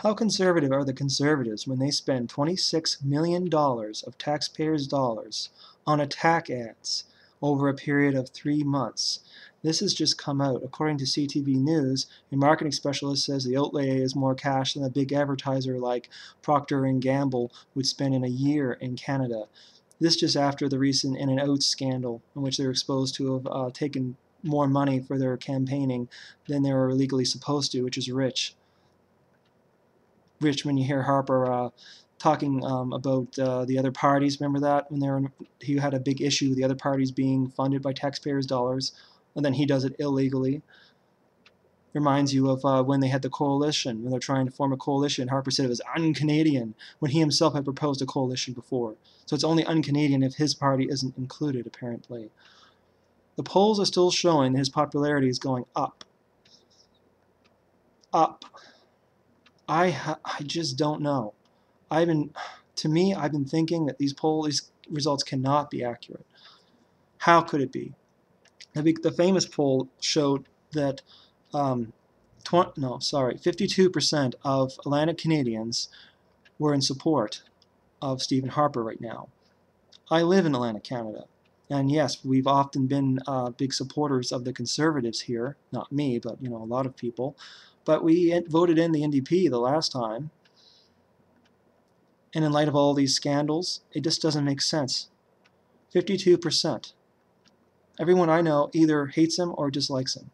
How conservative are the conservatives when they spend $26 million of taxpayers' dollars on attack ads over a period of 3 months? This has just come out. According to CTV News, a marketing specialist says the outlay is more cash than a big advertiser like Procter & Gamble would spend in a year in Canada. This just after the recent In-N-Out scandal, in which they were exposed to have taken more money for their campaigning than they were legally supposed to, which is rich when you hear Harper talking about the other parties. Remember that when he had a big issue with the other parties being funded by taxpayers' dollars, and then he does it illegally. Reminds you of when they had the coalition, when they're trying to form a coalition. Harper said it was un-Canadian when he himself had proposed a coalition before. So it's only un-Canadian if his party isn't included, apparently. The polls are still showing his popularity is going up. Up. I just don't know. I've been thinking that these poll results cannot be accurate. How could it be? The famous poll showed that 52% of Atlantic Canadians were in support of Stephen Harper right now. I live in Atlantic Canada, and yes, we've often been big supporters of the Conservatives here. Not me, but a lot of people. But we voted in the NDP the last time, and in light of all these scandals, it just doesn't make sense. 52%. Everyone I know either hates him or dislikes him.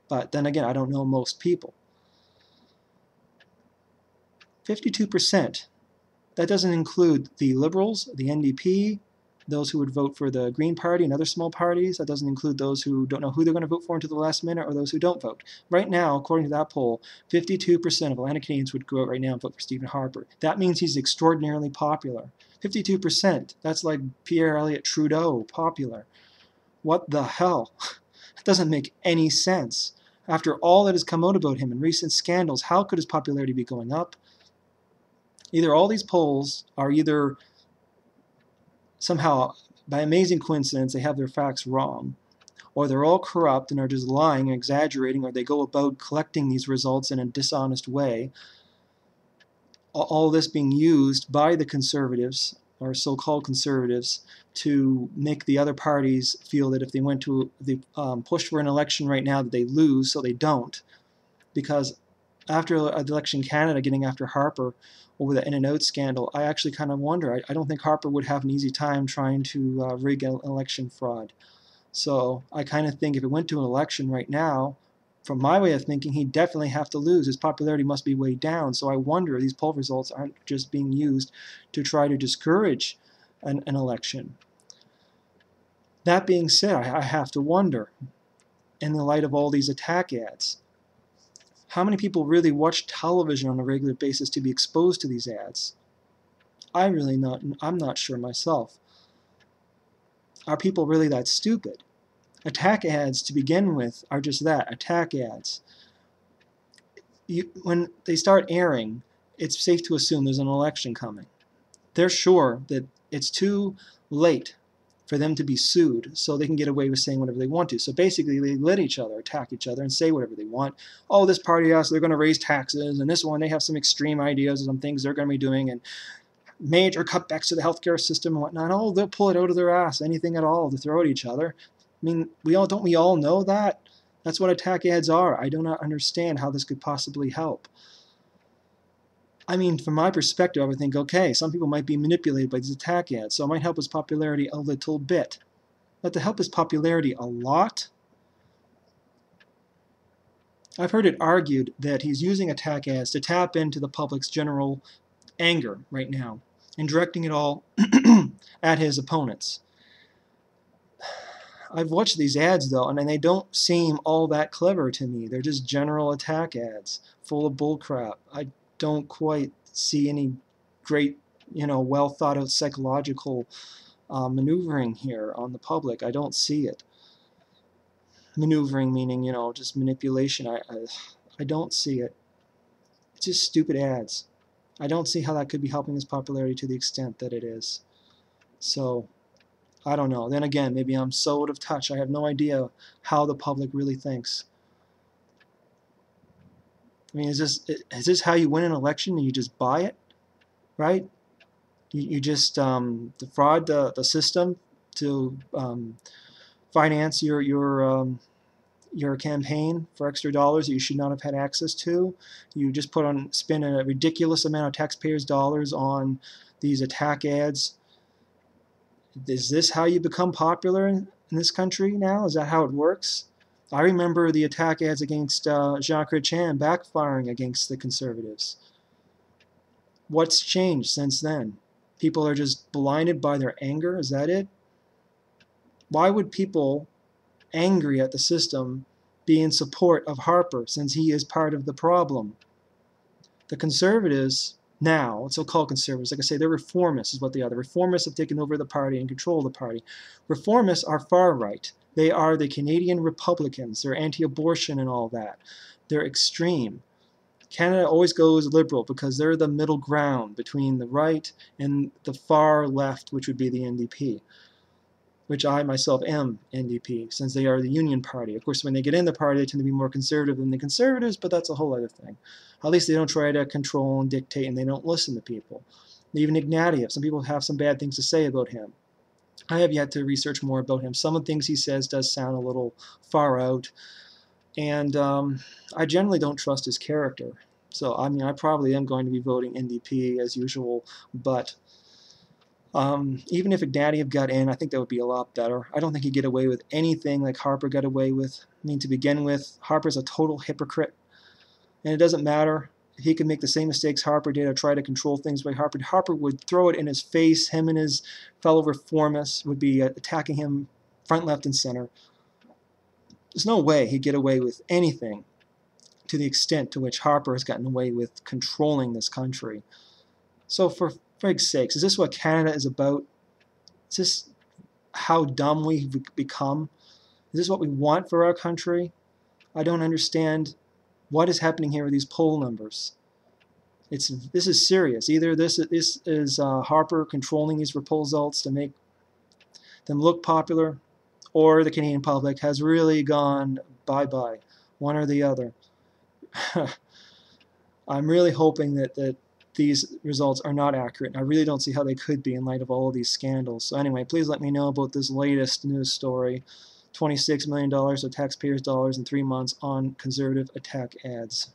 But then again, I don't know most people. 52%. That doesn't include the Liberals, the NDP, those who would vote for the Green Party and other small parties. That doesn't include those who don't know who they're going to vote for until the last minute, or those who don't vote. Right now, according to that poll, 52% of Atlantic Canadians would go out right now and vote for Stephen Harper. That means he's extraordinarily popular. 52%. That's like Pierre Elliott Trudeau popular. What the hell? It doesn't make any sense. After all that has come out about him in recent scandals, how could his popularity be going up? Either all these polls are either somehow, by amazing coincidence, they have their facts wrong, or they're all corrupt and are just lying and exaggerating, or they go about collecting these results in a dishonest way. All this being used by the conservatives, or so-called conservatives, to make the other parties feel that if they went to push for an election right now that they lose, so they don't. Because after Election Canada getting after Harper over the In-N-Out scandal, I actually kind of wonder. I don't think Harper would have an easy time trying to rig an election fraud. So I kind of think if it went to an election right now, from my way of thinking, he'd definitely have to lose. His popularity must be way down. So I wonder these poll results aren't just being used to try to discourage an election. That being said, I have to wonder, in the light of all these attack ads, how many people really watch television on a regular basis to be exposed to these ads? I'm not sure myself. Are people really that stupid? Attack ads, to begin with, are just that, attack ads. When they start airing, it's safe to assume there's an election coming. They're sure that it's too late for them to be sued, so they can get away with saying whatever they want to. So basically, they let each other attack each other and say whatever they want. Oh, this party, they're going to raise taxes, and this one, they have some extreme ideas of some things they're going to be doing, and major cutbacks to the healthcare system and whatnot. Oh, they'll pull it out of their ass, anything at all to throw at each other. I mean, don't we all know that? That's what attack ads are. I do not understand how this could possibly help. I mean, from my perspective, I would think, okay, some people might be manipulated by these attack ads, so it might help his popularity a little bit. But to help his popularity a lot, I've heard it argued that he's using attack ads to tap into the public's general anger right now and directing it all at his opponents. I've watched these ads, though, and they don't seem all that clever to me. They're just general attack ads full of bullcrap. I don't quite see any great, well thought out psychological maneuvering here on the public. I don't see it. Maneuvering meaning, just manipulation. I don't see it. It's just stupid ads. I don't see how that could be helping his popularity to the extent that it is. So, I don't know. Then again, maybe I'm so out of touch. I have no idea how the public really thinks. I mean, is this how you win an election? You just buy it, right? You just defraud the system to finance your campaign for extra dollars that you should not have had access to. You just spend a ridiculous amount of taxpayers' dollars on these attack ads. Is this how you become popular in this country now? Is that how it works? I remember the attack ads against Jean Chrétien backfiring against the conservatives. What's changed since then? People are just blinded by their anger? Is that it? Why would people angry at the system be in support of Harper since he is part of the problem? The conservatives now, so-called conservatives, like I say, they're reformists is what they are. The reformists have taken over the party and control the party. Reformists are far right. They are the Canadian Republicans. They're anti-abortion and all that. They're extreme. Canada always goes liberal because they're the middle ground between the right and the far left, which would be the NDP, which I myself am NDP, since they are the Union Party. Of course, when they get in the party, they tend to be more conservative than the Conservatives, but that's a whole other thing. At least they don't try to control and dictate, and they don't listen to people. Even Ignatieff, some people have some bad things to say about him. I have yet to research more about him. Some of the things he says does sound a little far out, and I generally don't trust his character. So, I mean, I probably am going to be voting NDP as usual, but even if Ignatieff got in, I think that would be a lot better. I don't think he'd get away with anything like Harper got away with. I mean, to begin with, Harper's a total hypocrite, and it doesn't matter if he could make the same mistakes Harper did or try to control things by Harper. Harper would throw it in his face. Him and his fellow reformists would be attacking him front, left, and center. There's no way he'd get away with anything to the extent to which Harper has gotten away with controlling this country. So for fig's sakes, is this what Canada is about? Is this how dumb we've become? Is this what we want for our country? I don't understand what is happening here with these poll numbers. This is serious. Either this is Harper controlling these results to make them look popular, or the Canadian public has really gone bye-bye, one or the other. I'm really hoping that these results are not accurate. I really don't see how they could be in light of all of these scandals. So anyway, please let me know about this latest news story. $26 million of taxpayers' dollars in 3 months on conservative attack ads.